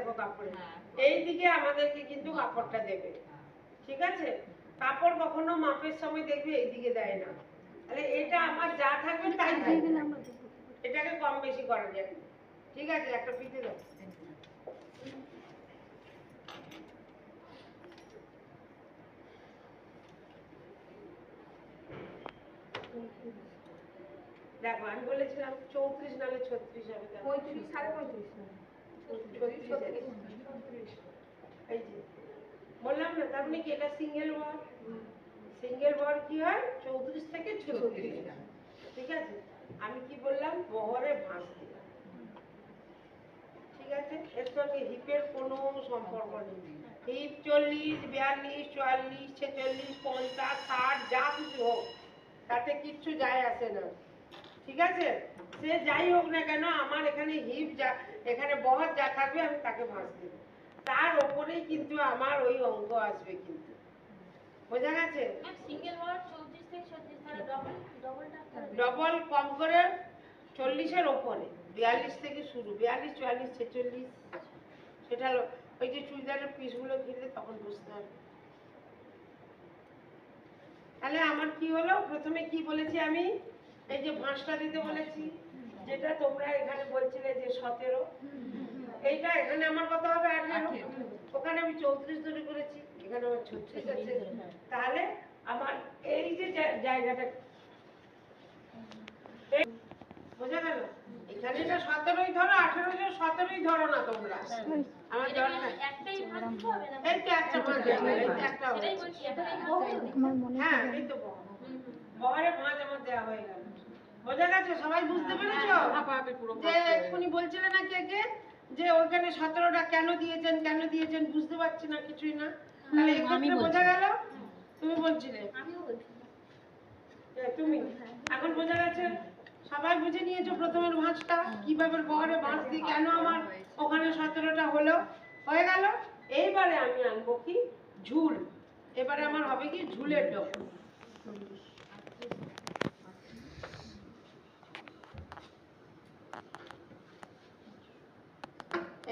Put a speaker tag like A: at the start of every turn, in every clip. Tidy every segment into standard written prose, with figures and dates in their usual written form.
A: দেখো কাপড়ে, এই দিকে আমাদেরকে কিন্তু কাপড়টা দেবে, ঠিক আছে? কাপড় কখনো মাপের সময় দেখবে এই দিকে দেয় না, তাহলে এটা আমার যা থাকবে তাই থাকবে, এটাকে কম বেশি করা যায়, ঠিক আছে? একটা ফিতে দাও। দেখো আমি বলেছিলাম 34 নালে 36 হবে,
B: 35 35.5
A: এই যে বললাম না, তার মানে কি এটা সিঙ্গেল বর, সিঙ্গেল বর কি হয় 34 থেকে 36, ঠিক আছে? আমি কি বললাম, বহরে ভাঁজ দিলাম, ঠিক আছে? এর সঙ্গে হিপের কোনো সম্পর্ক নেই, হিপ 40 42 44 46 50 60 যা কিছু হোক তাতে কিচ্ছু যায় আসে না, ঠিক আছে? সে যাই হোক না কেন, আমার এখানে হিপ যা, এখানে বহর যা থাকবে আমি তাকে ভাঁজ দেব, তার ওপরেই কিন্তু আমার ওই অঙ্ক আসবে, কিন্তু বোঝা গেছে?
C: সিঙ্গেল ওয়ার্ড 34 থেকে 36, তাহলে ডবলটা
A: ডবল কম করে 40-এর ওপরে, 42 থেকে শুরু, 42 44 46, সেটা ওই যে চুড়িদারের পিসগুলো ঘিরলে তখন বুঝতে হবে। তাহলে আমার কি হলো, প্রথমে কি বলেছি আমি, এই যে ভাঁজটা দিতে বলেছি, যেটা তোমরা এখানে বলছিলে যে 17, এইটা এখানে আমার কত হবে 18, ওখানে আমি 34 ধরে করেছি, এখানে আমার 36 আছে, তাহলে আমার এই যে জায়গাটা বোঝা গেল, এখানে এটা 17ই ধরো, 18 17ই ধরো না তোমরা, আমার দরকার
C: একটাই ভাগ দিতে হবে না,
A: এই তো একটা ভাঁজ হয়ে গেল, এই তো একটা হয়ে
C: সেটাই
A: গেল।
C: বলছি এটাই বহর।
A: হ্যাঁ এই তো বহরে ভাঁজ আমার দেওয়া হয়ে গেল, বোঝা গেছে? সবাই বুঝতে পেরেছো? যে এক্ষুনি বলছিলে না কে কে যে ওইখানে 17টা কেন দিয়েছেন, কেন দিয়েছেন বুঝতে পারছি না, কিছুই না, তাহলে আমি বোঝা গেল? তুমি বলছিলে,
C: আমিও বলছি
A: তুমি এখন বোঝা গেছে? সবাই বুঝে নিয়েছো প্রথমের ভাঁজটা কিভাবে বহরে ভাঁজ দিই, কেন আমার ওখানে 17টা হলো, হয়ে গেল? এইবারে আমি আনবো কি ঝুল, এবারে আমার হবে কি ঝুলের ডবল,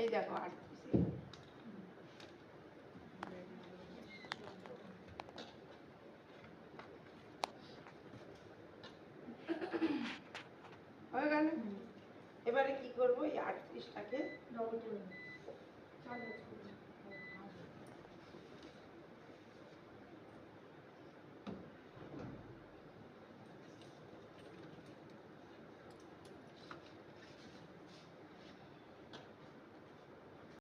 A: এই দেখো 8 হয়ে গেল। এবারে কি করবো, এই 38টাকে
B: ডবল করে